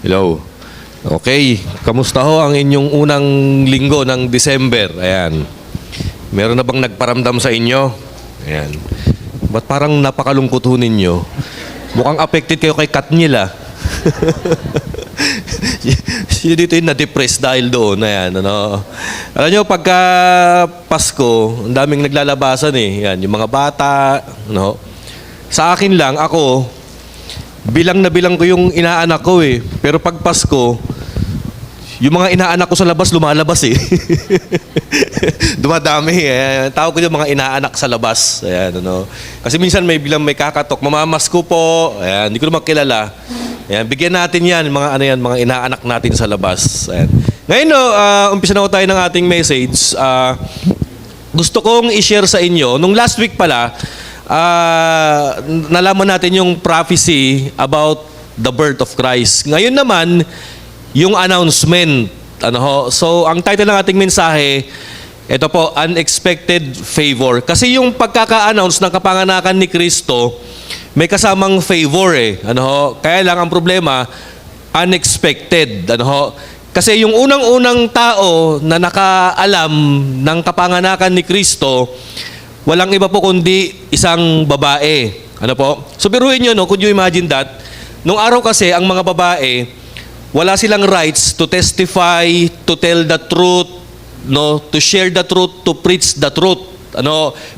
Hello. Okay, kamusta ho ang inyong unang linggo ng December? Ayan. Meron na bang nagparamdam sa inyo? Ayan. Ba't parang napakalungkot ho ninyo? Mukhang affected kayo kay Katniel, ah. Sino dito yung na-depress dahil doon? Ayan, ano. Alam nyo, pagka Pasko, ang daming naglalabasan eh. Ayan, yung mga bata, ano. Sa akin lang, ako, bilang na bilang ko yung inaanak ko eh. Pero pag Pasko, yung mga inaanak ko sa labas, lumalabas eh. Dumadami eh. Tawag ko yung mga inaanak sa labas. Ayan, ano. Kasi minsan may bilang may kakatok, mamamasko po. Ayan, hindi ko naman kilala. Ayan, bigyan natin yan, mga inaanak natin sa labas. Ayan. Ngayon, umpisa na ko tayo ng ating message. Gusto kong i-share sa inyo, nung last week pala, nalaman natin yung prophecy about the birth of Christ. Ngayon naman, yung announcement. So, ang title ng ating mensahe, ito po, Unexpected Favor. Kasi yung pagkaka-announce ng kapanganakan ni Kristo, may kasamang favor eh. Kaya lang ang problema, unexpected. Kasi yung unang-unang tao na nakaalam ng kapanganakan ni Kristo, walang iba po kundi isang babae. So biruin nyo, could you imagine that? Nung araw kasi, ang mga babae, wala silang rights to testify, to tell the truth, to share the truth, to preach the truth.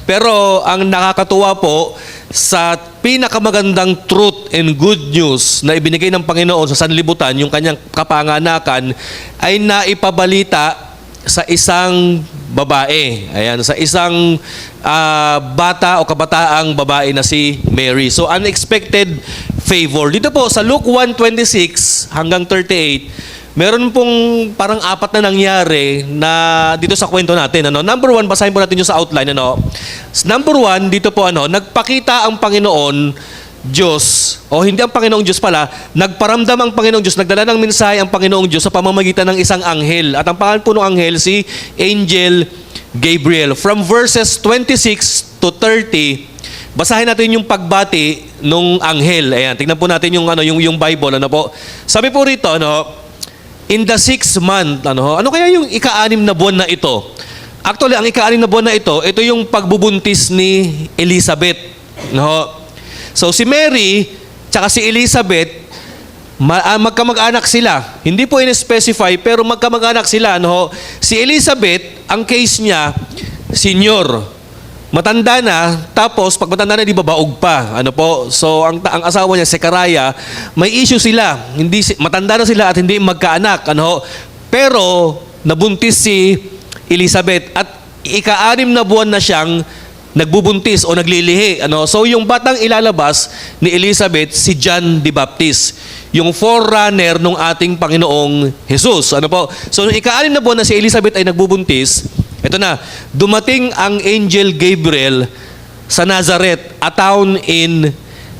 Pero ang nakakatuwa po, sa pinakamagandang truth and good news na ibinigay ng Panginoon sa sanlibutan, yung kanyang kapanganakan, ay naipabalita sa isang babae. Ayan, sa isang bata o kabataang babae na si Mary. So, unexpected favor. Dito po, sa Luke 1:26 hanggang 38, meron pong parang apat na nangyari na dito sa kwento natin. Number one, basahin po natin yung sa outline. Number one, dito po, nagpakita ang Panginoon Diyos, o hindi ang Panginoong Diyos pala, nagparamdam ang Panginoong Diyos, nagdala ng mensahe ang Panginoong Diyos sa pamamagitan ng isang anghel. At ang pangalan po ng anghel, si Angel Gabriel. From verses 26 to 30, basahin natin yung pagbati nung anghel. Ayan, tingnan po natin yung Bible. Sabi po rito, in the 6th month, ano kaya yung ika-6 na buwan na ito? Actually, ang ika-6 na buwan na ito yung pagbubuntis ni Elizabeth. So, si Mary, tsaka si Elizabeth, magkamag-anak sila. Hindi po in-specify, pero magkamag-anak sila. Si Elizabeth, ang case niya, senior. Matanda na, tapos pag matanda na, di ba baog pa? So, ang asawa niya, Zechariah, may issue sila. Matanda na sila at hindi magkaanak. Pero, nabuntis si Elizabeth at ika-6 na buwan na siyang nagbubuntis o naglilihi. So, yung batang ilalabas ni Elizabeth, si John the Baptist. Yung forerunner ng ating Panginoong Jesus. So, nung ika-6 na buwan na si Elizabeth ay nagbubuntis, ito na, dumating ang Angel Gabriel sa Nazareth, a town in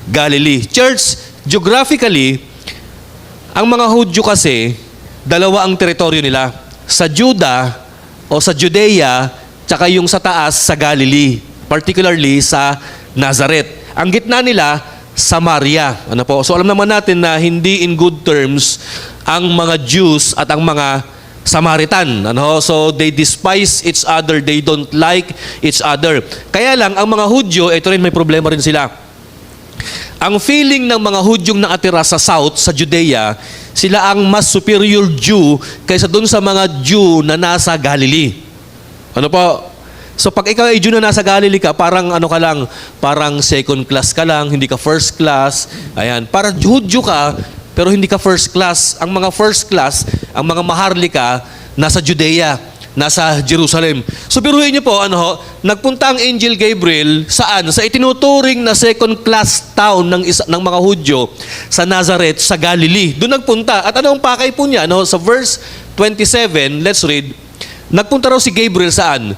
Galilee. Church, geographically, ang mga Hudyo kasi, dalawa ang teritoryo nila. Sa Juda o sa Judea, tsaka yung sa taas sa Galilee. Particularly sa Nazareth. Ang gitna nila, Samaria. So alam naman natin na hindi in good terms ang mga Jews at ang mga Samaritan. So they despise each other, they don't like each other. Kaya lang, ang mga Hudyo, ito rin may problema rin sila. Ang feeling ng mga Hudyong nakatira sa South, sa Judea, sila ang mas superior Jew kaysa dun sa mga Jew na nasa Galilee. So pag ikaw ay Jew na nasa Galilee ka, parang parang second class ka lang, hindi ka first class. Ayan, para Hudyo ka, pero hindi ka first class. Ang mga first class, ang mga maharlika, nasa Judea, nasa Jerusalem. So biruhin niyo po, nagpunta ang Angel Gabriel, saan? Sa itinuturing na second class town ng mga Hudyo, sa Nazareth, sa Galilee. Doon nagpunta. At ano ang pakay po niya? Sa verse 27, let's read, nagpunta raw si Gabriel saan?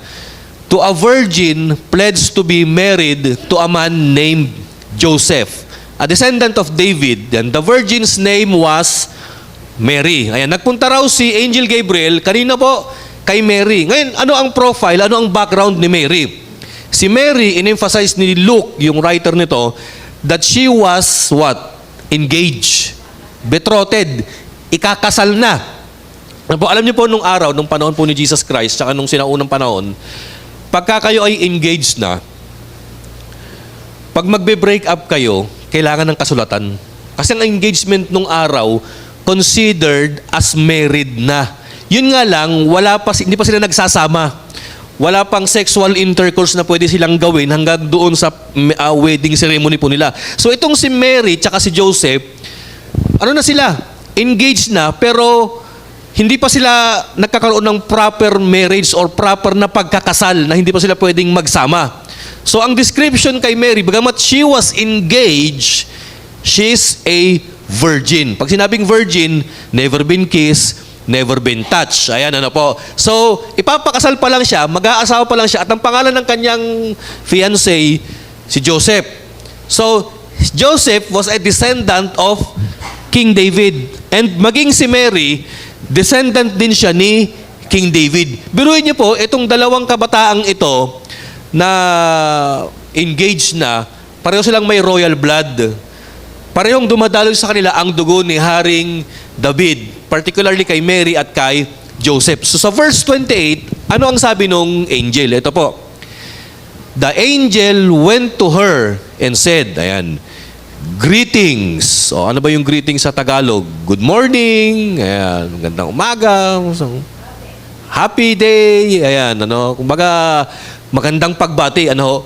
To a virgin pledged to be married to a man named Joseph, a descendant of David. And the virgin's name was Mary. Ayan, nagpunta raw si Angel Gabriel, kanina po, kay Mary. Ngayon, ano ang profile, ano ang background ni Mary? Si Mary, in-emphasize ni Luke, yung writer nito, that she was what? Engaged. Betrothed. ikakasal na. Ano po, alam niyo po nung araw, nung panahon po ni Jesus Christ, tsaka nung sinaunang panahon, pagka kayo ay engaged na, pag magbe-break up kayo, kailangan ng kasulatan. Kasi ang engagement nung araw, considered as married na. Yun nga lang, hindi pa sila nagsasama. Wala pang sexual intercourse na pwede silang gawin hanggang doon sa wedding ceremony po nila. So itong si Mary tsaka si Joseph, ano na sila? Engaged na, pero hindi pa sila nagkakaroon ng proper marriage or proper na pagkakasal na hindi pa sila pwedeng magsama. So ang description kay Mary, bagamat she was engaged, she's a virgin. Pag sinabing virgin, never been kissed, never been touched. Ayan, ano po. So, ipapakasal pa lang siya, mag-aasawa pa lang siya, at ang pangalan ng kanyang fiancé, si Joseph. So, Joseph was a descendant of King David. And maging si Mary, descendant din siya ni King David. Biruin niyo po, itong dalawang kabataang ito na engaged na, pareho silang may royal blood. Parehong dumadaloy sa kanila ang dugo ni Haring David, particularly kay Mary at kay Joseph. So sa verse 28, ano ang sabi nung angel? Ito po. The angel went to her and said, ayan, greetings. O ano ba yung greetings sa Tagalog? Good morning. Ayan, magandang umaga. Happy day. Ayan, ano, kumbaga magandang pagbati. Ano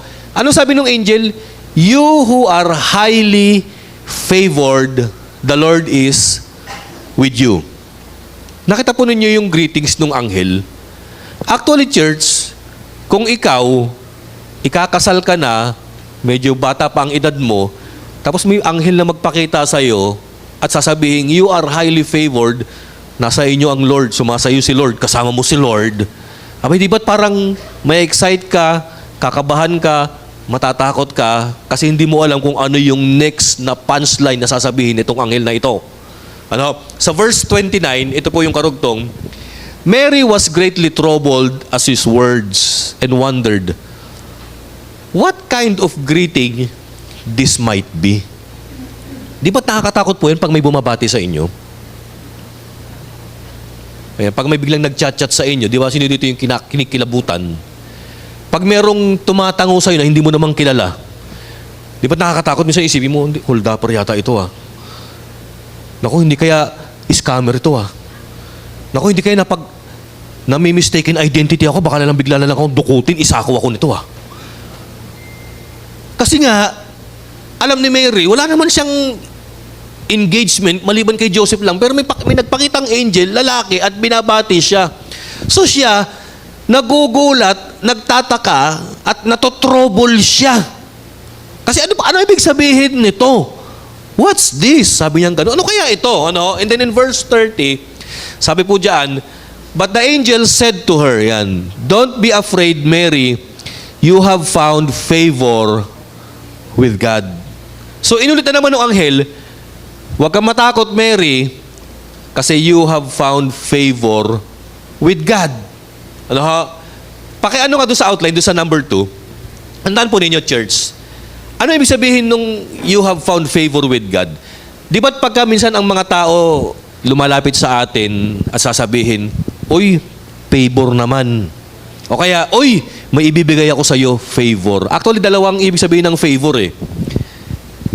sabi nung angel? You who are highly favored, the Lord is with you. Nakita po ninyo yung greetings nung anghel. Actually, church, kung ikaw, ikakasal ka na, medyo bata pa ang edad mo, tapos may anghel na magpakita sa'yo at sasabihin, you are highly favored, nasa inyo ang Lord, sumasayo si Lord, kasama mo si Lord. Abay, di ba't parang may excite ka, kakabahan ka, matatakot ka, kasi hindi mo alam kung ano yung next na punchline na sasabihin itong anghel na ito. Sa verse 29, ito po yung karugtong, Mary was greatly troubled at his words and wondered, what kind of greeting this might be? Di ba nakakatakot po yun pag may bumabati sa inyo? Kaya pag may biglang nag-chat-chat sa inyo, di ba sino dito yung kinikilabutan? Pag merong tumatango sa iyo na hindi mo namang kilala, di ba nakakatakot? Minsan isipin mo, hold up yata ito Naku, hindi kaya scammer ito Naku, hindi kaya na may mistaken identity ako, baka na lang bigla na lang akong dukutin, isako ako nito Kasi nga, alam ni Mary, wala naman siyang engagement maliban kay Joseph lang, pero may nagpakitang angel, lalaki, at binabati siya. So siya, nagugulat, nagtataka, at natotrouble siya. Kasi ano ibig sabihin nito? What's this? Sabi niya gano'n. Ano kaya ito? And then in verse 30, sabi po diyan, but the angel said to her, don't be afraid, Mary, you have found favor with God. So inulit na naman ng anghel, huwag kang matakot, Mary, kasi you have found favor with God. Pakiano nga doon sa outline, doon sa number 2. Tandaan po ninyo, church. Ano ibig sabihin nung you have found favor with God? Di ba't pagka minsan ang mga tao lumalapit sa atin at sasabihin, uy, favor naman. O kaya, uy, may ibibigay ako sa iyo, favor. Actually, dalawang ibig sabihin ng favor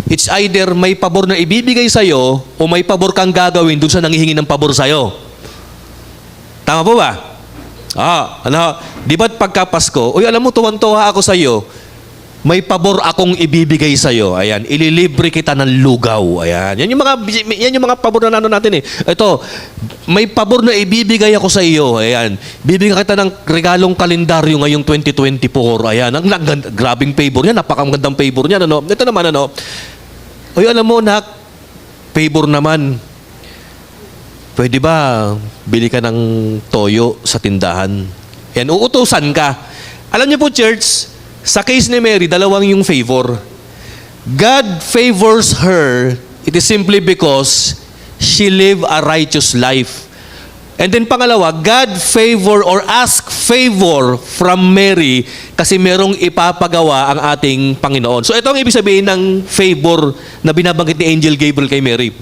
It's either may pabor na ibibigay sa iyo o may pabor kang gagawin dun sa nanghihingi ng pabor sa iyo. Tama po ba? Di ba't pagka Pasko, uy, alam mo, tuwan-tuwa ako sa iyo, may pabor akong ibibigay sa iyo. Ayan, ililibre kita ng lugaw. Ayan. Yan yung mga pabor na natin Ito, may pabor na ibibigay ako sa iyo. Ayan. Bibigyan kita ng regalong kalendaryo ngayong 2024. Ayan. Ang grabing favor niya, napakamagandang favor niya. Ito naman Uy, alam mo, nak, favor naman. Pwede ba bili ka ng toyo sa tindahan? Ayan, uutusan ka. Alam niyo po, church, sa case ni Mary, dalawang yung favor. God favors her, it is simply because she lived a righteous life. And then pangalawa, God favor or ask favor from Mary kasi merong ipapagawa ang ating Panginoon. So ito ang ibig sabihin ng favor na binabanggit ni Angel Gabriel kay Mary.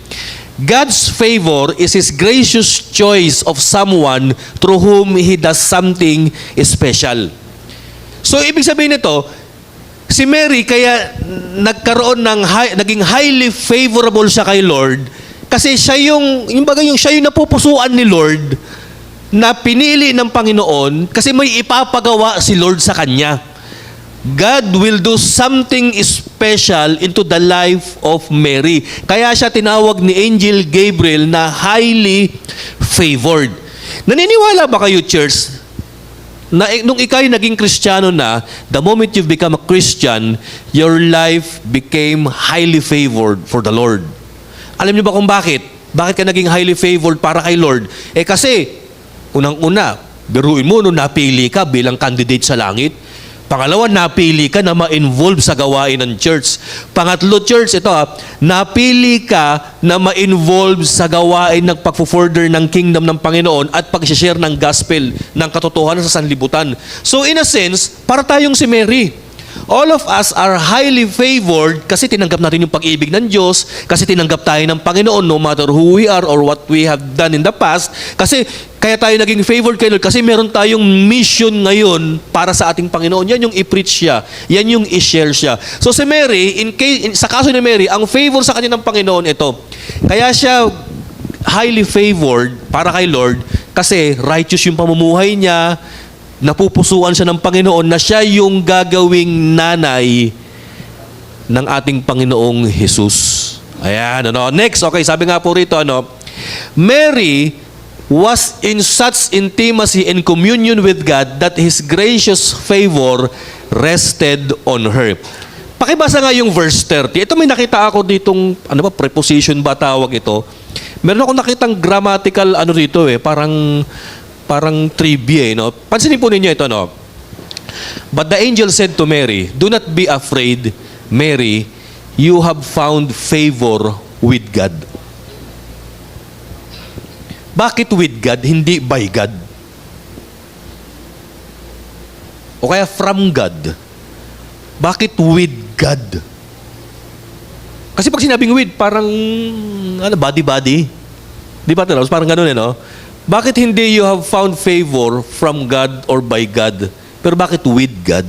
God's favor is His gracious choice of someone through whom He does something special. So, ibig sabihin nito, si Mary kaya nagkaroon ng naging highly favorable siya kay Lord kasi siya siya yung napupusuan ni Lord na pinili ng Panginoon kasi may ipapagawa si Lord sa kanya. God will do something special into the life of Mary. Kaya siya tinawag ni Angel Gabriel na highly favored. Naniniwala ba kayo, church, na nung ikay naging Kristiyano na, the moment you've become a Christian, your life became highly favored for the Lord? Alam niyo ba kung bakit? Bakit ka naging highly favored para kay Lord? Kasi, unang-una, biruin mo nung napili ka bilang candidate sa langit. Pangalawa, napili ka na ma-involve sa gawain ng church. Pangatlo, church, napili ka na ma-involve sa gawain ng pag-further ng kingdom ng Panginoon at pag-share ng gospel ng katotohanan sa sanlibutan. So in a sense, para tayong si Mary. All of us are highly favored kasi tinanggap natin yung pag-ibig ng Diyos, kasi tinanggap tayo ng Panginoon no matter who we are or what we have done in the past. Kasi kaya tayo naging favored kay Lord kasi meron tayong mission ngayon para sa ating Panginoon. Yan yung i-preach siya. Yan yung i-share siya. So si Mary, sa kaso ni Mary, ang favor sa kanya ng Panginoon ito. Kaya siya highly favored para kay Lord kasi righteous yung pamumuhay niya, napupusuan siya ng Panginoon na siya yung gagawing nanay ng ating Panginoong Jesus. Ayan, Next, sabi nga po rito, Mary was in such intimacy and communion with God that His gracious favor rested on her. Pakibasa nga yung verse 30. Ito may nakita ako ditong, preposition ba tawag ito? Meron ako nakitang grammatical, dito parang trivia, Pansinin po ninyo ito, But the angel said to Mary, "Do not be afraid, Mary, you have found favor with God." Bakit with God, hindi by God? O kaya from God? Bakit with God? Kasi pag sinabing with, parang, body-body. Di ba, parang ganun, Bakit hindi you have found favor from God or by God? Pero bakit with God?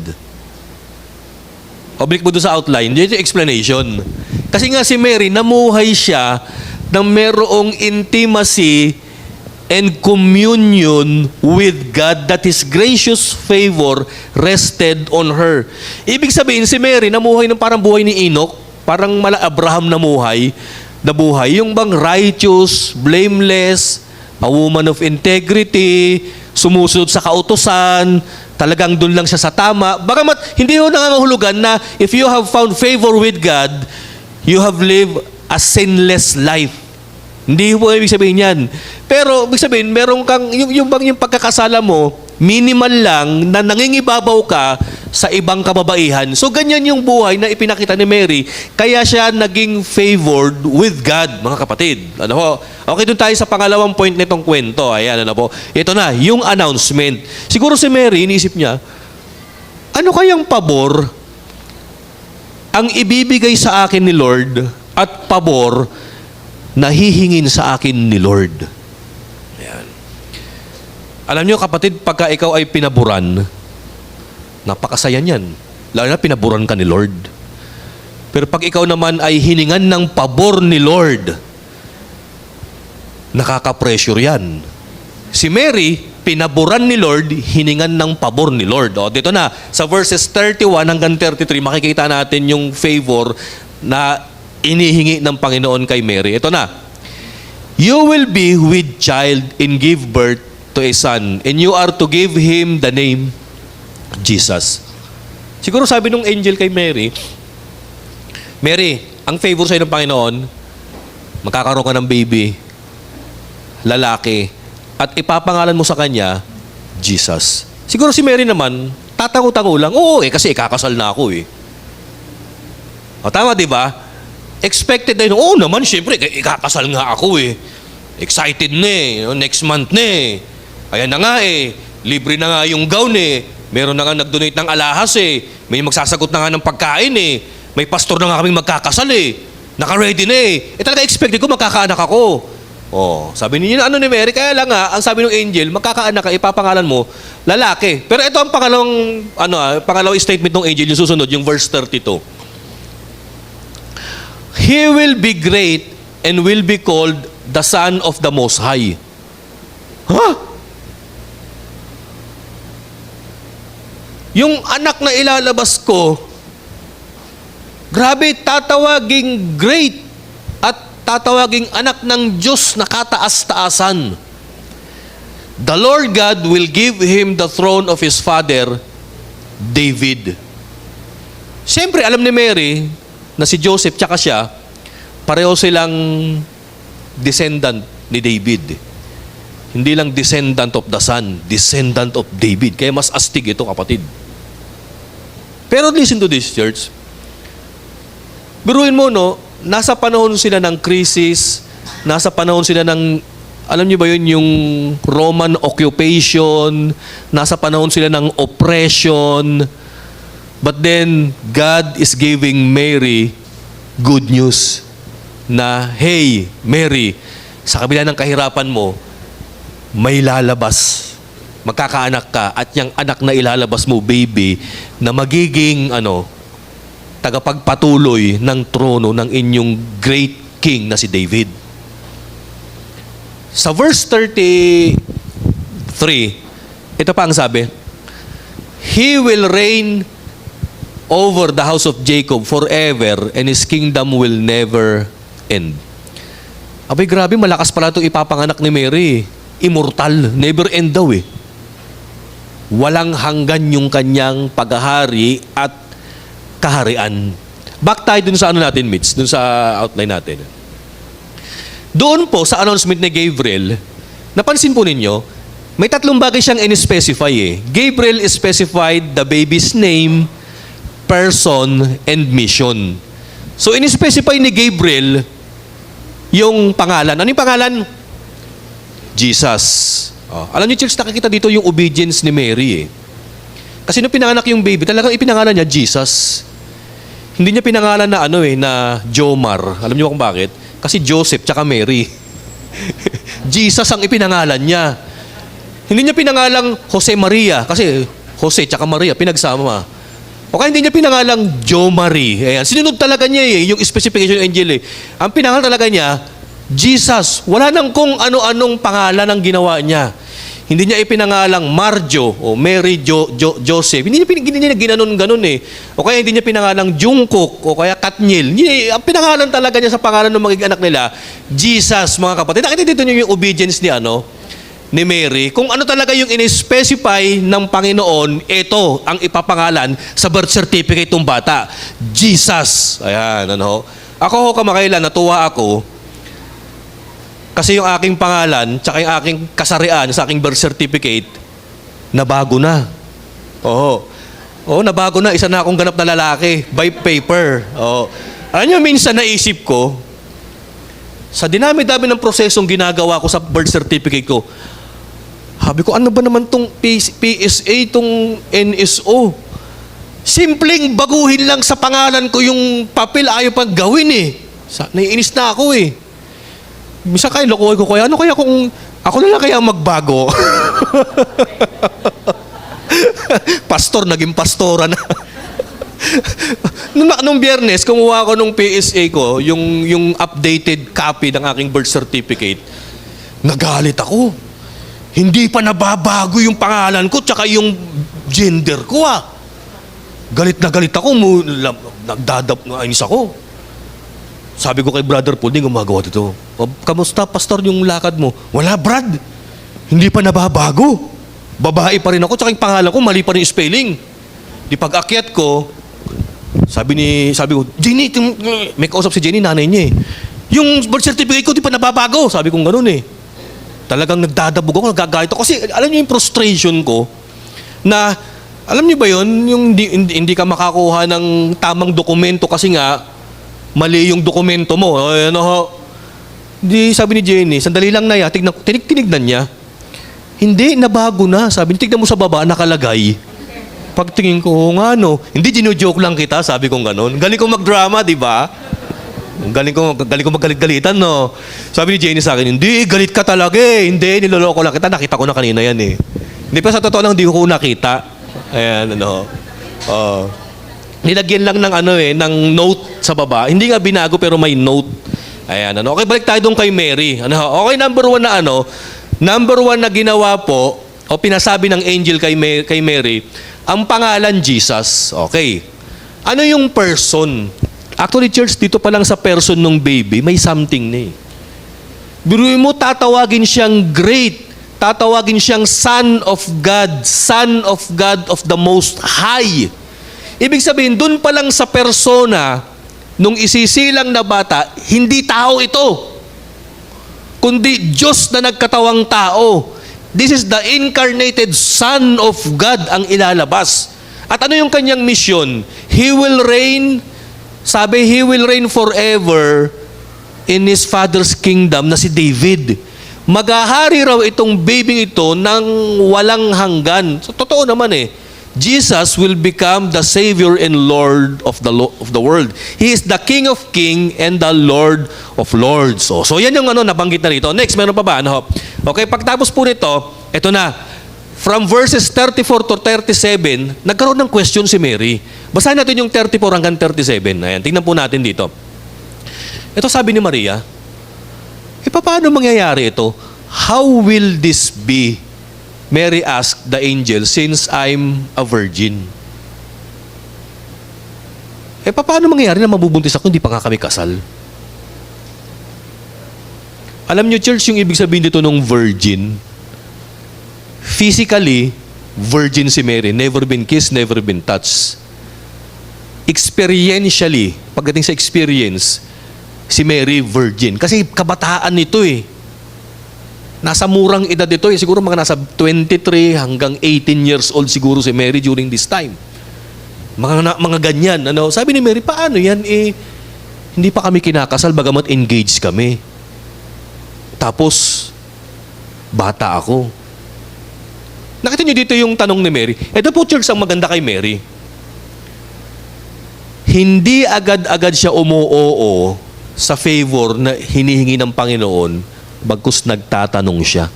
Balik mo doon sa outline. Yun yung explanation. Kasi nga si Mary, namuhay siya ng merong intimacy and communion with God that His gracious favor rested on her. Ibig sabihin, si Mary, namuhay ng parang buhay ni Enoch, parang mala Abraham na buhay, yung bang righteous, blameless, a woman of integrity, sumusunod sa kautusan, talagang doon lang siya sa tama. Bagamat hindi ho nangangahulugan na if you have found favor with God, you have lived a sinless life. Hindi po ibig sabihin yan. Pero ibig sabihin, meron kang, yung pagkakasala mo, minimal lang na nangingibabaw ka sa ibang kababaihan. So ganyan yung buhay na ipinakita ni Mary. Kaya siya naging favored with God, mga kapatid. Okay, doon tayo sa pangalawang point nitong kwento. Ayan, Ito na, yung announcement. Siguro si Mary, iniisip niya, ano kayang pabor ang ibibigay sa akin ni Lord at pabor na hihingin sa akin ni Lord? Ayan. Alam niyo, kapatid, pagka ikaw ay pinaburan, napakasaya niyan. Lalo na pinaburan ka ni Lord. Pero pag ikaw naman ay hiningan ng pabor ni Lord, nakaka-pressure yan. Si Mary, pinaburan ni Lord, hiningan ng pabor ni Lord. Dito na, sa verses 31 hanggang 33, makikita natin yung favor na inihingi ng Panginoon kay Mary. Ito na. You will be with child and give birth to a son, and you are to give him the name Jesus. Siguro sabi nung angel kay Mary, Mary, ang favor sa'yo ng Panginoon, magkakaroon ka ng baby, lalaki, at ipapangalan mo sa kanya, Jesus. Siguro si Mary naman, tatango-tango lang, kasi ikakasal na ako tama, di ba? Expected na yun, naman, syempre, ikakasal nga ako Excited na next month na Ayan na nga libre na nga yung gown Meron na nga nag-donate ng alahas May magsasagot na nga ng pagkain May pastor na nga kaming magkakasal Naka-ready na eh. Talaga expected ko magkakaanak ako. Oh, sabi niya, ano ni Mary, kaya lang nga, ang sabi ng angel, magkakaanak ka, ipapangalan mo, lalaki. Pero ito ang pangalawang statement ng angel, yung susunod, yung verse 32. He will be great and will be called the Son of the Most High. Ha? Yung anak na ilalabas ko, grabe, tatawaging great at tatawaging anak ng Diyos na kataas-taasan. The Lord God will give him the throne of his father, David. Siyempre, alam ni Mary na si Joseph tsaka siya, pareho silang descendant ni David. Hindi lang descendant of the son, descendant of David. Kaya mas astig ito, kapatid. Pero listen to this, church. Biruin mo, no? Nasa panahon sila ng crisis, nasa panahon sila ng, alam niyo ba yun, yung Roman occupation, nasa panahon sila ng oppression, but then, God is giving Mary good news na, hey, Mary, sa kabila ng kahirapan mo, may lalabas. Magkakaanak ka at yung anak na ilalabas mo, baby, na magiging, tagapagpatuloy ng trono ng inyong great king na si David. Sa verse 33, ito pa ang sabi, He will reign over the house of Jacob forever and his kingdom will never end. Abay, grabe, malakas pala itong ipapanganak ni Mary. Immortal, never end daw eh. Walang hanggan yung kanyang paghahari at kaharian. Back tayo dun sa natin, Mitch, dun sa outline natin. Doon po sa announcement ni Gabriel, napansin po ninyo, may tatlong bagay siyang in-specify eh. Gabriel specified the baby's name, person, and mission. So in-specify ni Gabriel yung pangalan. Ano yung pangalan? Jesus. Alam niyo, church, nakikita dito yung obedience ni Mary eh. Kasi nung pinanganak yung baby, talagang ipinangalan niya Jesus. Hindi niya pinangalan na na Jomar. Alam niyo kung bakit? Kasi Joseph tsaka Mary. Jesus ang ipinangalan niya. Hindi niya pinangalang Jose Maria. Kasi Jose tsaka Maria, pinagsama. O kaya hindi niya pinangalang Jo Marie. Ayan. Sinunod talaga niya yung specification ng angel eh. Ang pinangalan talaga niya, Jesus. Wala nang kung ano-anong pangalan ang ginawa niya. Hindi niya ipinangalang Marjo o Mary Joseph. Hindi niya ginanon-ganon eh. O kaya hindi niya pinangalang Jungkook o kaya Katniel. Ang pinangalan talaga niya sa pangalan ng magiging anak nila, Jesus, mga kapatid. Nakita dito niyo yung obedience ni Mary. Kung ano talaga yung in-specify ng Panginoon, ito ang ipapangalan sa birth certificate ng bata. Jesus. Ayan, Ako kamakailan, natuwa ako. Kasi yung aking pangalan, tsaka yung aking kasarian sa aking birth certificate, nabago na. Oo, nabago na. Isa na akong ganap na lalaki by paper. Oo. Alam niyo, minsan naisip ko, sa dinami-dami ng prosesong ginagawa ko sa birth certificate ko, sabi ko, ano ba naman tong PSA, tong NSO? Simpleng baguhin lang sa pangalan ko yung papel, ayaw pang gawin eh. Naiinis na ako eh. Misa kayo, lokoy ko kaya, ano kaya kung ako na lang kaya magbago? Pastor, naging pastora na. Nung Biyernes, kumuha ko nung PSA ko, yung updated copy ng aking birth certificate, nagalit ako. Hindi pa nababago yung pangalan ko, tsaka yung gender ko Galit na galit ako, nagdadap-inis ako. Sabi ko kay Brother Paul, hindi gumagawa dito. Kamusta, pastor, yung lakad mo? Wala, Brad. Hindi pa nababago. Babae pa rin ako, tsaka yung pangalan ko, mali pa rin yung spelling. Di pag-akyat ko, sabi ko, Jenny, may kausap si Jenny, nanay niya eh. Yung birth certificate ko, di pa nababago. Sabi ko gano'n eh. Talagang nagdadabog ako, nagagalit ako. Kasi alam niyo yung frustration ko, na, alam niyo ba yun, yung hindi ka makakuha ng tamang dokumento kasi nga, mali yung dokumento mo. Di sabi ni Jenny, sandali lang na tinignan niya. Hindi, nabago na. Sabi niya, tignan mo sa baba, nakalagay. Pagtingin ko, hindi, gino-joke lang kita, sabi kong ganon. Galing ko mag-drama, di ba? Galing ko magalit-galitan, no? Sabi ni Jenny sa akin, hindi, galit ka talaga eh. Hindi, niloloko lang kita. Nakita ko na kanina yan eh. Hindi pa sa totoo lang, hindi ko nakita. Ayan, ano. Nilagyan lang ng ng note sa baba. Hindi nga binago pero may note. Ayan, ano. Okay, balik tayo doon kay Mary. Ano, okay, number one na ginawa po, o pinasabi ng angel kay Mary, ang pangalan Jesus. Okay. Ano yung person? Actually, church, dito pa lang sa person ng baby, may something na eh. Biruin mo, tatawagin siyang great. Tatawagin siyang Son of God of the Most High. Ibig sabihin, dun pa lang sa persona, nung isisilang na bata, hindi tao ito, kundi Diyos na nagkatawang tao. This is the incarnated Son of God ang ilalabas. At ano yung kanyang mission? He will reign forever in His Father's kingdom na si David. Maghahari raw itong baby ito ng walang hanggan. So, totoo naman eh. Jesus will become the Savior and Lord of the world. He is the King of Kings and the Lord of Lords. So yan yung nabanggit na rito. Next, meron pa ba? Okay, pagtapos po nito, ito na. From verses 34 to 37, nagkaroon ng question si Mary. Basahin natin yung 34 hanggang 37. Ayan, tingnan po natin dito. Ito sabi ni Maria, paano mangyayari ito? How will this be? Mary asked the angel, since I'm a virgin. Paano mangyayari na mabubuntis ako, hindi pa nga kami kasal? Alam niyo, church, yung ibig sabihin dito ng virgin, physically, virgin si Mary. Never been kissed, never been touched. Experientially, pagdating sa experience, si Mary, virgin. Kasi kabataan nito eh. Nasa murang edad ito eh. Siguro mga nasa 23 hanggang 18 years old siguro si Mary during this time. Mga ganyan. Sabi ni Mary, paano yan? Hindi pa kami kinakasal, bagamat engaged kami. Tapos, bata ako. Nakita niyo dito yung tanong ni Mary. Ito po, church, ang maganda kay Mary. Hindi agad-agad siya umuoo sa favor na hinihingi ng Panginoon, bagkus nagtatanong siya.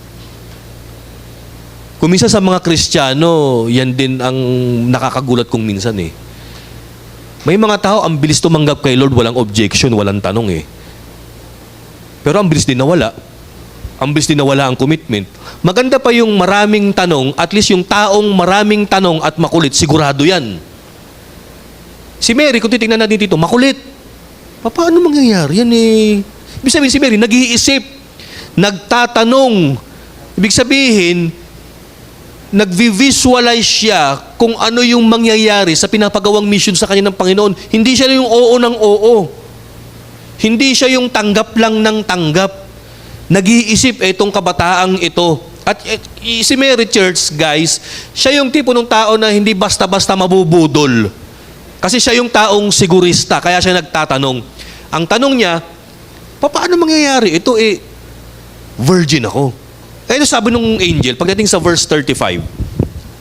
Kung minsan sa mga Kristiyano, yan din ang nakakagulat kong minsan eh. May mga tao, ang bilis tumanggap kay Lord, walang objection, walang tanong eh. Pero ang bilis din nawala. Ang bilis din nawala ang commitment. Maganda pa yung maraming tanong, at least yung taong maraming tanong at makulit, sigurado yan. Si Mary, kung titingnan natin dito, makulit. Paano mangyayari yan eh? Ibig sabihin si Mary, nag-iisip, nagtatanong. Ibig sabihin, nag-visualize siya kung ano yung mangyayari sa pinapagawang mission sa kanya ng Panginoon. Hindi siya yung oo ng oo. Hindi siya yung tanggap lang ng tanggap. Nag-iisip itong kabataang ito. At si Mary, church, guys, siya yung tipo ng tao na hindi basta-basta mabubudol. Kasi siya yung taong sigurista, kaya siya nagtatanong. Ang tanong niya, paano mangyayari? Ito virgin ako. Ito sabi nung angel, pagdating sa verse 35,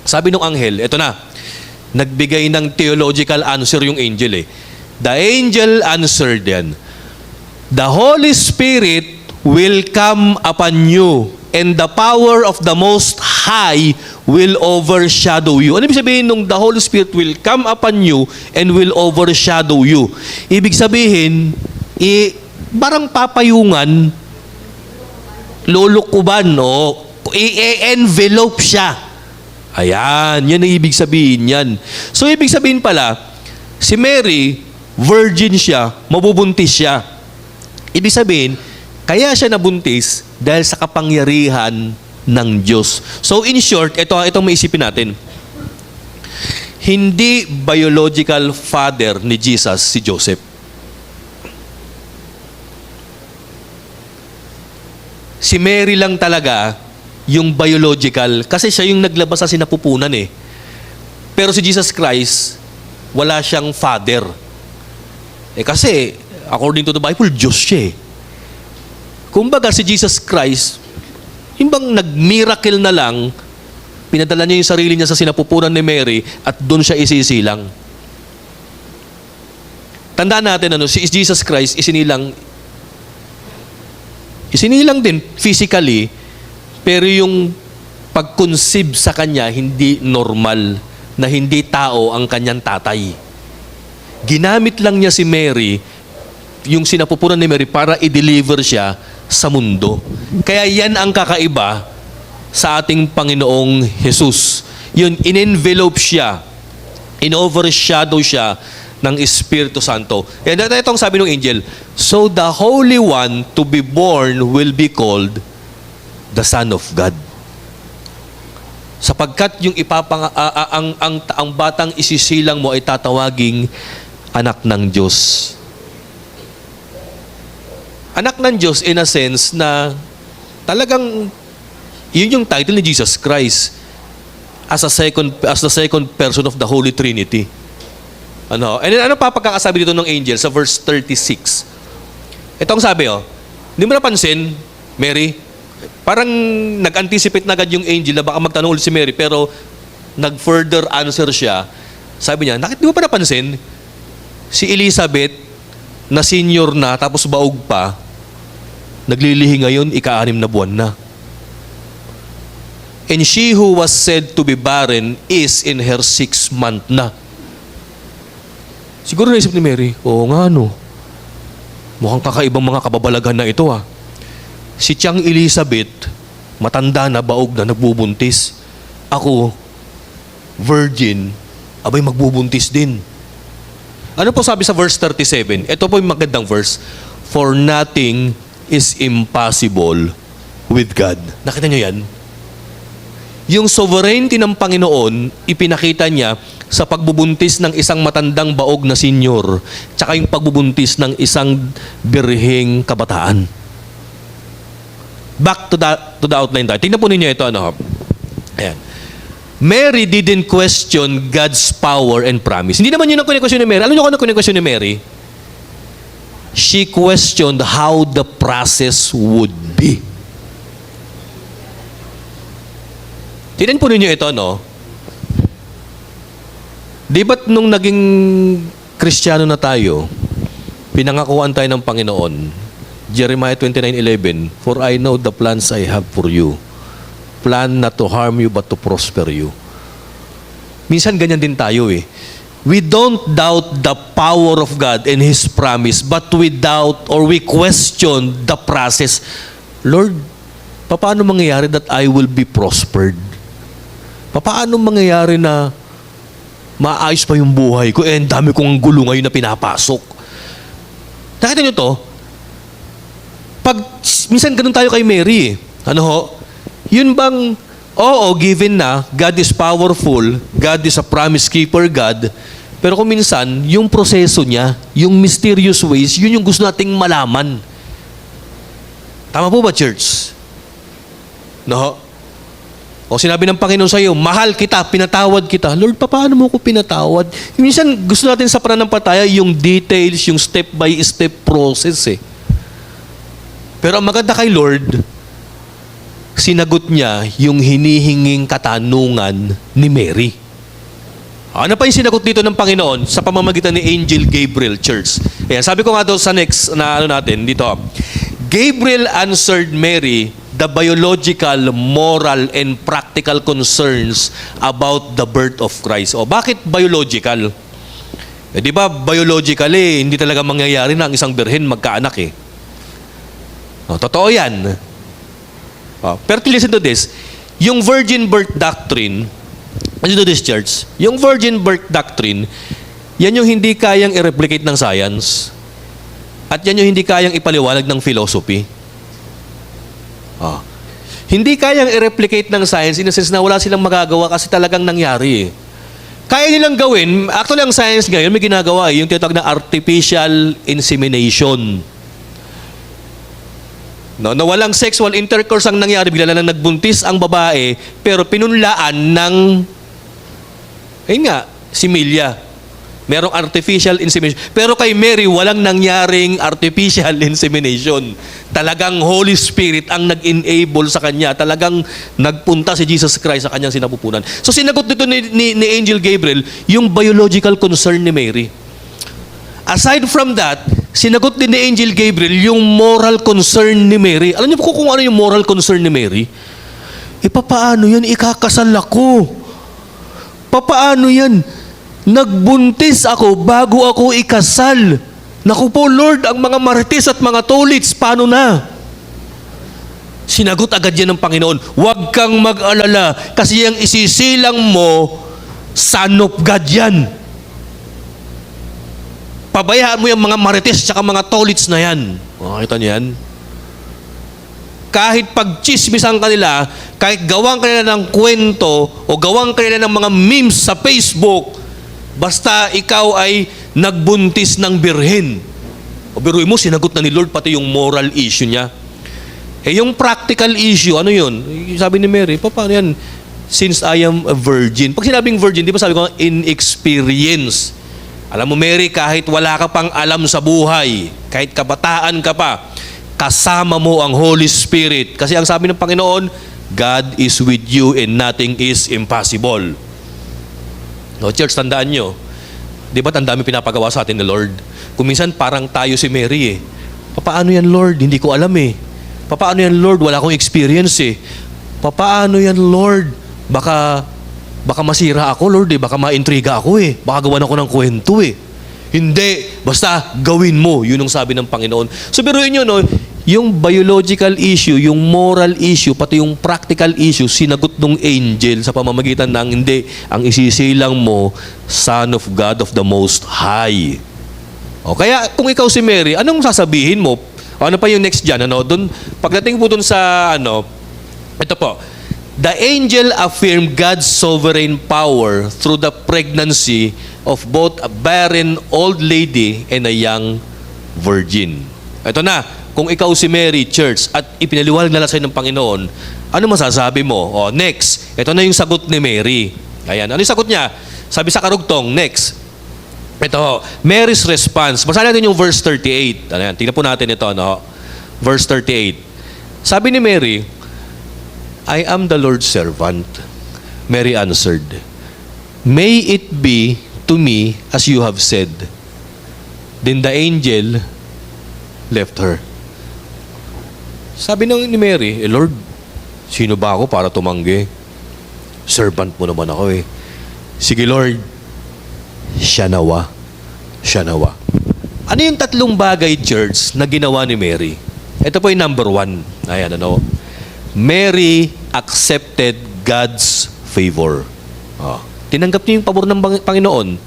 sabi nung anghel, ito na, nagbigay ng theological answer yung angel eh. The angel answered yan, the Holy Spirit will come upon you, and the power of the Most High will overshadow you. Ano ibig sabihin nung the Holy Spirit will come upon you and will overshadow you? Ibig sabihin, parang papayungan, lulukuban, i-envelope siya. Ayan, yan ang ibig sabihin yan. So, ibig sabihin pala, si Mary, virgin siya, mabubuntis siya. Ibig sabihin, kaya siya nabuntis dahil sa kapangyarihan ng Diyos. So in short, itong maisipin natin. Hindi biological father ni Jesus si Joseph. Si Mary lang talaga yung biological kasi siya yung naglabas sa sinapupunan eh. Pero si Jesus Christ, wala siyang father. Kasi, according to the Bible, Diyos siya eh. Kumbaga si Jesus Christ, yung bang nag-miracle na lang, pinadala niya yung sarili niya sa sinapupunan ni Mary at doon siya isisilang. tandaan natin, si Jesus Christ, isinilang din physically, pero yung pag-conceive sa kanya, hindi normal, na hindi tao ang kanyang tatay. Ginamit lang niya si Mary, yung sinapupunan ni Mary, para i-deliver siya sa mundo. Kaya yan ang kakaiba sa ating Panginoong Jesus. Yun, in-envelope siya, in-overshadow siya ng Espiritu Santo. And itong sabi ng angel, so the Holy One to be born will be called the Son of God. Sapagkat yung ang batang isisilang mo ay tatawaging anak ng Diyos. Anak ng Diyos in a sense na talagang yun yung title ni Jesus Christ as the second person of the Holy Trinity. And then, pa pagkakasabi dito ng angel sa verse 36? Ito ang sabi, hindi mo napansin, Mary, parang nag-anticipate na agad yung angel na baka magtanong ulit si Mary, pero nag-further answer siya. Sabi niya, di mo pa napansin, si Elizabeth, na senior na, tapos baog pa, naglilihi ngayon, ika-6 na buwan na. And she who was said to be barren is in her 6th month na. Siguro naisip ni Mary, oo nga mukhang kakaibang mga kababalaghan na ito Si Tiyang Elizabeth, matanda na, baog na, nagbubuntis. Ako, virgin, abay magbubuntis din. Ano po sabi sa verse 37? Ito po yung magandang verse. For nothing is impossible with God. Nakita niyo yan? Yung sovereignty ng Panginoon, ipinakita niya sa pagbubuntis ng isang matandang baog na senior, tsaka yung pagbubuntis ng isang birheng kabataan. Back to the outline tayo. Tingnan po ninyo ito. Ayan. Mary didn't question God's power and promise. Hindi naman yun ang kune-question ni Mary. Alam niyo kung ano kune-question ni Mary? She questioned how the process would be. Tingnan po ninyo ito, Di ba't nung naging Kristiyano na tayo, pinangakuan tayo ng Panginoon, Jeremiah 29:11, for I know the plans I have for you. Plan not to harm you but to prosper you. Minsan ganyan din tayo We don't doubt the power of God and His promise, but we doubt or we question the process. Lord, paano mangyayari that I will be prospered? Paano mangyayari na maayos pa yung buhay ko? Ang dami kong gulo ngayon na pinapasok. Nakita nyo to? Minsan ganun tayo kay Mary. Yun bang, given na, God is powerful, God is a promise keeper God, pero kung minsan, yung proseso niya, yung mysterious ways, yun yung gusto nating malaman. Tama po ba, church? O sinabi ng Panginoon sa iyo, mahal kita, pinatawad kita. Lord, paano mo ko pinatawad? Minsan, gusto natin sa pananampalataya yung details, yung step-by-step process Pero ang maganda kay Lord, sinagot niya yung hinihinging katanungan ni Mary. Ano pa yung sinagot dito ng Panginoon sa pamamagitan ni Angel Gabriel, church? Ayan, sabi ko nga doon sa next na natin, dito. Gabriel answered Mary the biological, moral, and practical concerns about the birth of Christ. Bakit biological? Di ba, biologically, hindi talaga mangyayari na ang isang birhen magkaanak Totoo yan. Pero listen to this. Yung virgin birth doctrine, listen to this, church. Yung virgin birth doctrine, yan yung hindi kayang i-replicate ng science. At yan yung hindi kayang ipaliwanag ng philosophy. Hindi kayang i-replicate ng science in a sense na wala silang magagawa kasi talagang nangyari. Kaya nilang gawin, actually ang science ngayon may ginagawa yung tinatawag na artificial insemination. Na walang sexual intercourse ang nangyari, bigla lang nagbuntis ang babae, pero pinunlaan ng, similya. Merong artificial insemination. Pero kay Mary, walang nangyaring artificial insemination. Talagang Holy Spirit ang nag-enable sa kanya. Talagang nagpunta si Jesus Christ sa kanyang sinapupunan. So sinagot dito ni Angel Gabriel yung biological concern ni Mary. Aside from that, sinagot din ni Angel Gabriel yung moral concern ni Mary. Alam niyo po kung ano yung moral concern ni Mary? Papaano yan? Ikakasal ako. Papaano yan? Nagbuntis ako bago ako ikasal. Naku po, Lord, ang mga marites at mga tolits, paano na? Sinagot agad yan ng Panginoon, huwag kang mag-alala kasi yung isisilang mo, Son of God yan. Pabayaan mo yung mga marites at mga tolits na yan. Makita niyo yan? Kahit pag-chismisan kanila, kahit gawang kanila ng kwento o gawang kanila ng mga memes sa Facebook, basta ikaw ay nagbuntis ng birhen. O biruin mo, sinagot na ni Lord pati yung moral issue niya. Yung practical issue, ano yun? Sabi ni Mary, paano yan? Since I am a virgin. Pag sinabing virgin, di ba sabi ko, inexperience. Alam mo, Mary, kahit wala ka pang alam sa buhay, kahit kabataan ka pa, kasama mo ang Holy Spirit. Kasi ang sabi ng Panginoon, God is with you and nothing is impossible. No, church, tandaan nyo. Di ba ang dami pinapagawa sa atin ni Lord? Kung minsan parang tayo si Mary eh. Paano yan, Lord? Hindi ko alam eh. Paano yan, Lord? Wala akong experience eh. Paano yan, Lord? Baka masira ako, Lord eh. Baka maintriga ako eh. Baka gawan ako ng kwento eh. Hindi. Basta gawin mo. Yun ang sabi ng Panginoon. So, biruin nyo, no? Yung biological issue, yung moral issue, pati yung practical issue, sinagot ng angel sa pamamagitan ng hindi, ang isisilang mo, Son of God of the Most High. O, kaya kung ikaw si Mary, anong sasabihin mo? O, ano pa yung next dyan? Ano? Dun, pagdating po dun sa, ito po, the angel affirmed God's sovereign power through the pregnancy of both a barren old lady and a young virgin. Ito na, kung ikaw si Mary, church, at ipinaliwanag na lang sa'yo ng Panginoon, ano masasabi mo? O, next, ito na yung sagot ni Mary. Ayan, ano yung sagot niya? Sabi sa karugtong, next. Ito, Mary's response. Basahin natin yung verse 38. Ayan, tingnan po natin ito, no? Verse 38. Sabi ni Mary, I am the Lord's servant. Mary answered, may it be to me as you have said. Then the angel left her. Sabi ni Mary, Lord, sino ba ako para tumanggi? Servant mo naman ako eh. Sige Lord, siya nawa. Siya nawa. Ano yung tatlong bagay, church, na ginawa ni Mary? Ito po yung number 1. Ayan, ano? Mary accepted God's favor. Tinanggap niya yung pabor ng Panginoon.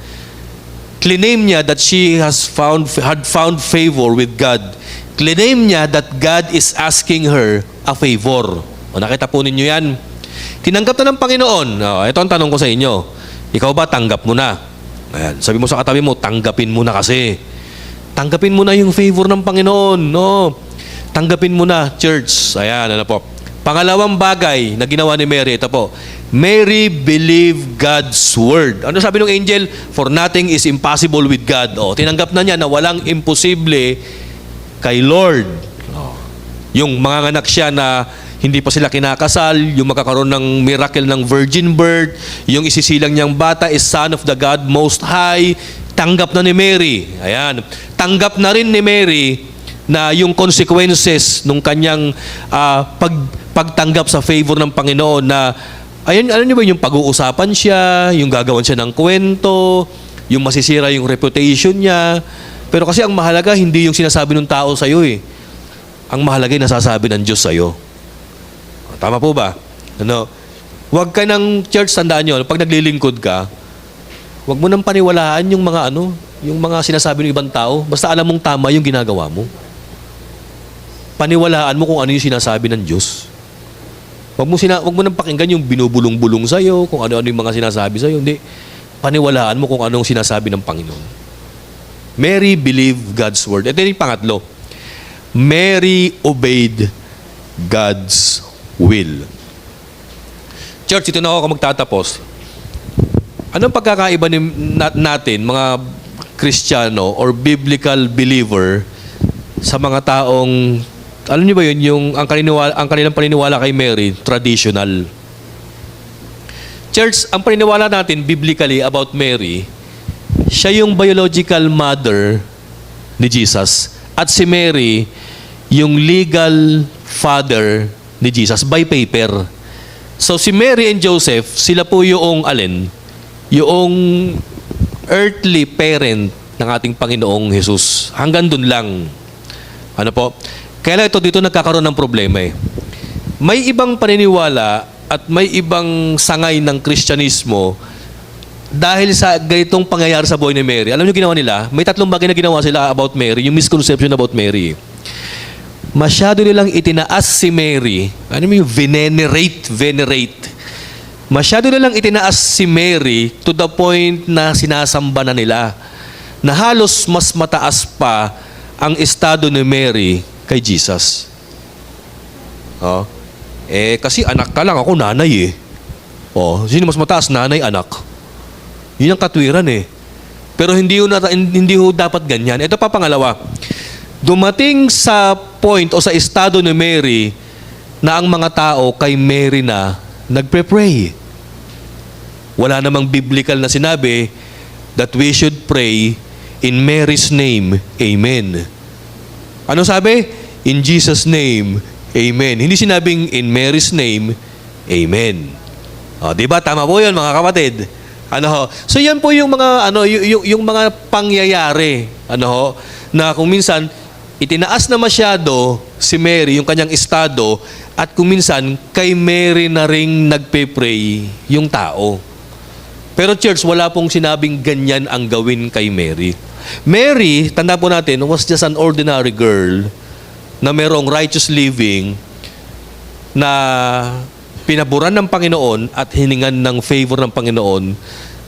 Claim niya that she had found favor with God. Claim niya that God is asking her a favor. O, nakita po ninyo yan. Tinanggap na ng Panginoon. Ito ang tanong ko sa inyo. Ikaw ba tanggap mo na? Ayan, sabi mo sa katabi mo, tanggapin mo na kasi. Tanggapin mo na yung favor ng Panginoon. No? Tanggapin mo na, church. Ayan, ano po. Pangalawang bagay na ginawa ni Mary, ito po. Mary believed God's word. Ano sabi ng angel? For nothing is impossible with God. O, tinanggap na niya na walang imposible kay Lord. Yung mga anak siya na hindi pa sila kinakasal, yung magkakaroon ng miracle ng virgin birth, yung isisilang niyang bata is Son of the God Most High, tanggap na ni Mary. Ayan. Tanggap na rin ni Mary na yung consequences nung kanyang pagtanggap sa favor ng Panginoon na, ayun, ano niyo ba yung pag-uusapan siya, yung gagawan siya ng kwento, yung masisira yung reputation niya. Pero kasi ang mahalaga, hindi yung sinasabi ng tao sa'yo eh. Ang mahalaga yung nasasabi ng Diyos sa'yo. Tama po ba? Ano? Huwag ka ng church, tandaan nyo, pag naglilingkod ka, huwag mo nang paniwalaan yung mga sinasabi ng ibang tao. Basta alam mong tama yung ginagawa mo. Paniwalaan mo kung ano yung sinasabi ng Diyos. Huwag mo nang pakinggan yung binubulong-bulong sa'yo, kung ano-ano yung mga sinasabi sa'yo. Hindi. Paniwalaan mo kung anong sinasabi ng Panginoon. Mary believed God's word. Ito yung pangatlo. Mary obeyed God's will. Church, ito na ako magtatapos. Anong pagkakaiba natin, mga Kristiyano or biblical believer, sa mga taong, alam niyo ba yun, yung ang kanilang paniniwala kay Mary, traditional. Church, ang paniniwala natin biblically about Mary, siya yung biological mother ni Jesus. At si Mary, yung legal father ni Jesus by paper. So si Mary and Joseph, sila po yung alin? Yung earthly parent ng ating Panginoong Jesus. Hanggang dun lang. Ano po? Kaya ito dito nagkakaroon ng problema eh. May ibang paniniwala at may ibang sangay ng Kristyanismo dahil sa ganitong pangyayari sa buhay ni Mary. Alam niyo ginawa nila? May tatlong bagay na ginawa sila about Mary, yung misconception about Mary. Masyado nilang itinaas si Mary. Ano mo yung venerate. Masyado nilang itinaas si Mary to the point na sinasamba na nila. Na halos mas mataas pa ang estado ni Mary kay Jesus. Oh. Kasi anak ka lang, ako nanay eh. Oh, sino mas mataas? Nanay, anak. Yun ang katwiran eh. Pero hindi ho dapat ganyan. Ito pa pangalawa. Dumating sa point o sa estado ni Mary na ang mga tao kay Mary na nagpe-pray. Wala namang biblical na sinabi that we should pray in Mary's name, Amen. Ano sabi? In Jesus' name, Amen. Hindi sinabing in Mary's name, Amen. O, diba? Tama po yun, mga kapatid. So yan po yung mga yung mga pangyayari na kung minsan itinaas na masyado si Mary yung kanyang estado at kung minsan kay Mary na ring nagpe-pray yung tao. Pero church, wala pong sinabing ganyan ang gawin kay Mary. Mary, tanda po natin, was just an ordinary girl na merong righteous living na pinaburan ng Panginoon at hiningan ng favor ng Panginoon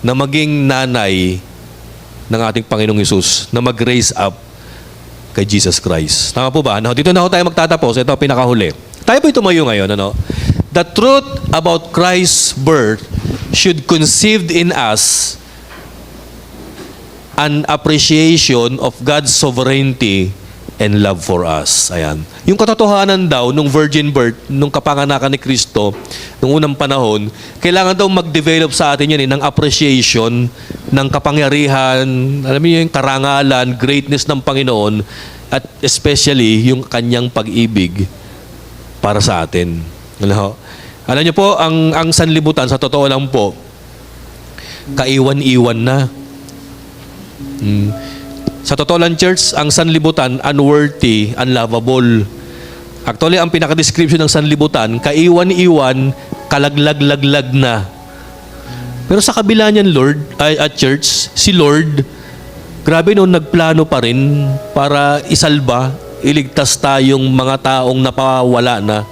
na maging nanay ng ating Panginoong Hesus, na mag-raise up kay Jesus Christ. Tama po ba? Dito na tayo magtatapos. Ito, pinakahuli. Tayo po tumayo ngayon. The truth about Christ's birth should conceive in us an appreciation of God's sovereignty and love for us. Ayan. Yung katotohanan daw nung virgin birth, nung kapanganakan ni Kristo, nung unang panahon, kailangan daw mag-develop sa atin yan ng appreciation ng kapangyarihan, alam niyo yung karangalan, greatness ng Panginoon, at especially yung kanyang pag-ibig para sa atin. Alam niyo po, ang sanlibutan, sa totoo lang po, kaiwan-iwan na. Sa totoo lang, church, ang sanlibutan, unworthy, unlovable. Actually, ang pinaka-description ng sanlibutan, kaiwan-iwan, kalaglag-laglag na. Pero sa kabila niyan, Lord, at church, si Lord, grabe nagplano pa rin para isalba, iligtas tayong mga taong napawala na,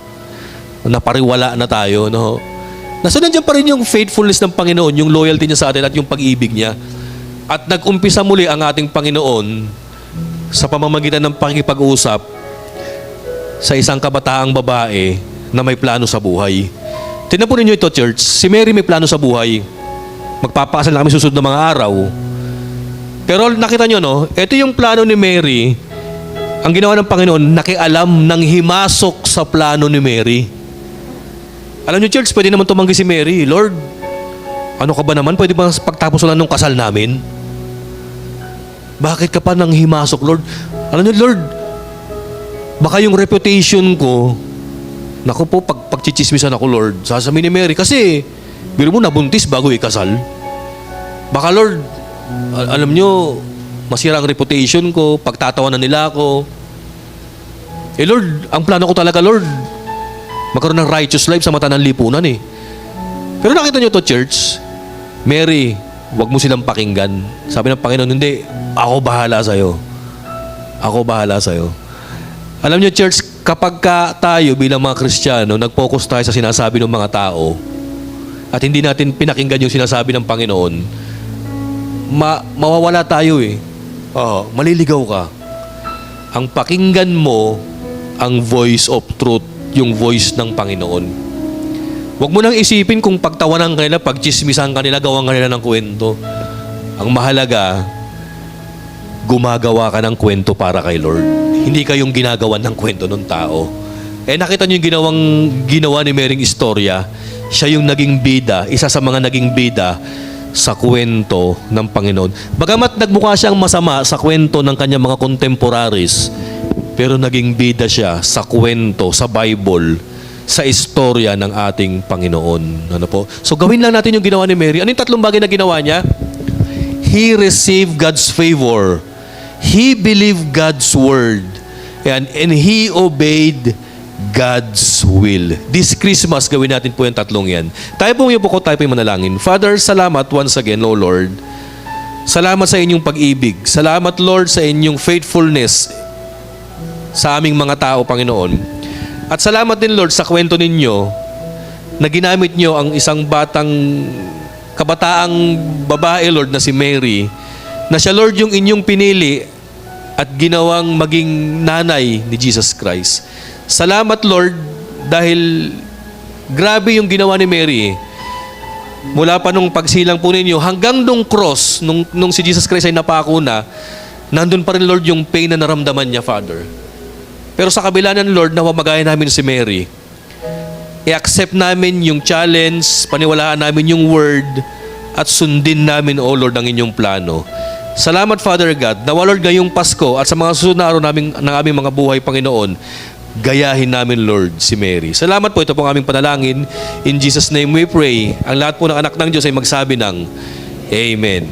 napariwala na tayo. Nasa nandiyan pa rin yung faithfulness ng Panginoon, yung loyalty niya sa atin at yung pag-ibig niya. At nag-umpisa muli ang ating Panginoon sa pamamagitan ng pakikipag-usap sa isang kabataang babae na may plano sa buhay. Tingnan po ninyo ito, church. Si Mary may plano sa buhay. Magpapakasal na kami susunod na mga araw. Pero nakita nyo, ito yung plano ni Mary. Ang ginawa ng Panginoon, nakialam ng himasok sa plano ni Mary. Alam nyo, church, pwede naman tumanggi si Mary. Lord, ano ka ba naman? Pwede ba pagtapos lang ng kasal namin? Bakit ka pa nang himasok, Lord? Alam nyo, Lord, baka yung reputation ko, naku po, pagchichismisan ako, Lord, sasabihin ni Mary, kasi, biro mo, nabuntis bago ikasal. Baka, Lord, alam nyo, masira ang reputation ko, pagtatawanan nila ako. Lord, ang plano ko talaga, Lord, magkaroon ng righteous life sa mata ng lipunan eh. Pero nakita nyo to, church, Mary, wag mo silang pakinggan. Sabi ng Panginoon, hindi, ako bahala sa'yo. Ako bahala sa'yo. Alam nyo, church, kapag tayo bilang mga Kristiyano, nag-focus tayo sa sinasabi ng mga tao at hindi natin pinakinggan yung sinasabi ng Panginoon, mawawala tayo eh. Maliligaw ka. Ang pakinggan mo, ang voice of truth, yung voice ng Panginoon. Huwag mo nang isipin kung pagtawanan kanila, pagchismisan kanila, gawan kanila ng kwento. Ang mahalaga, gumagawa ka ng kwento para kay Lord. Hindi kayong ginagawan ng kwento ng tao. Nakita niyo yung ginawa ni Maryng istorya. Siya yung naging bida, isa sa mga naging bida sa kwento ng Panginoon. Bagamat nagmukha siyang masama sa kwento ng kanyang mga contemporaries, pero naging bida siya sa kwento, sa Bible, sa istorya ng ating Panginoon. Ano po? So gawin lang natin yung ginawa ni Mary. Ano yung tatlong bagay na ginawa niya? He received God's favor. He believed God's word. And he obeyed God's will. This Christmas, gawin natin po yung tatlong yan. Tayo po yung tayo po yung manalangin. Father, salamat once again, O Lord. Salamat sa inyong pag-ibig. Salamat, Lord, sa inyong faithfulness sa aming mga tao, Panginoon. At salamat din, Lord, sa kwento ninyo na ginamit nyo ang isang kabataang babae, Lord, na si Mary, na siya, Lord, yung inyong pinili at ginawang maging nanay ni Jesus Christ. Salamat, Lord, dahil grabe yung ginawa ni Mary. Mula pa nung pagsilang po ninyo, hanggang nung cross, nung si Jesus Christ ay napako na, nandun pa rin, Lord, yung pain na naramdaman niya, Father. Pero sa kabila ng Lord, nawamagaya namin si Mary. I-accept namin yung challenge, paniwalaan namin yung word, at sundin namin, O Lord, ang inyong plano. Salamat, Father God, na Lord, ngayong Pasko at sa mga susunod na araw ng aming mga buhay, Panginoon, gayahin namin, Lord, si Mary. Salamat po, ito pong aming panalangin. In Jesus' name we pray. Ang lahat po ng anak ng Diyos ay magsabi ng Amen.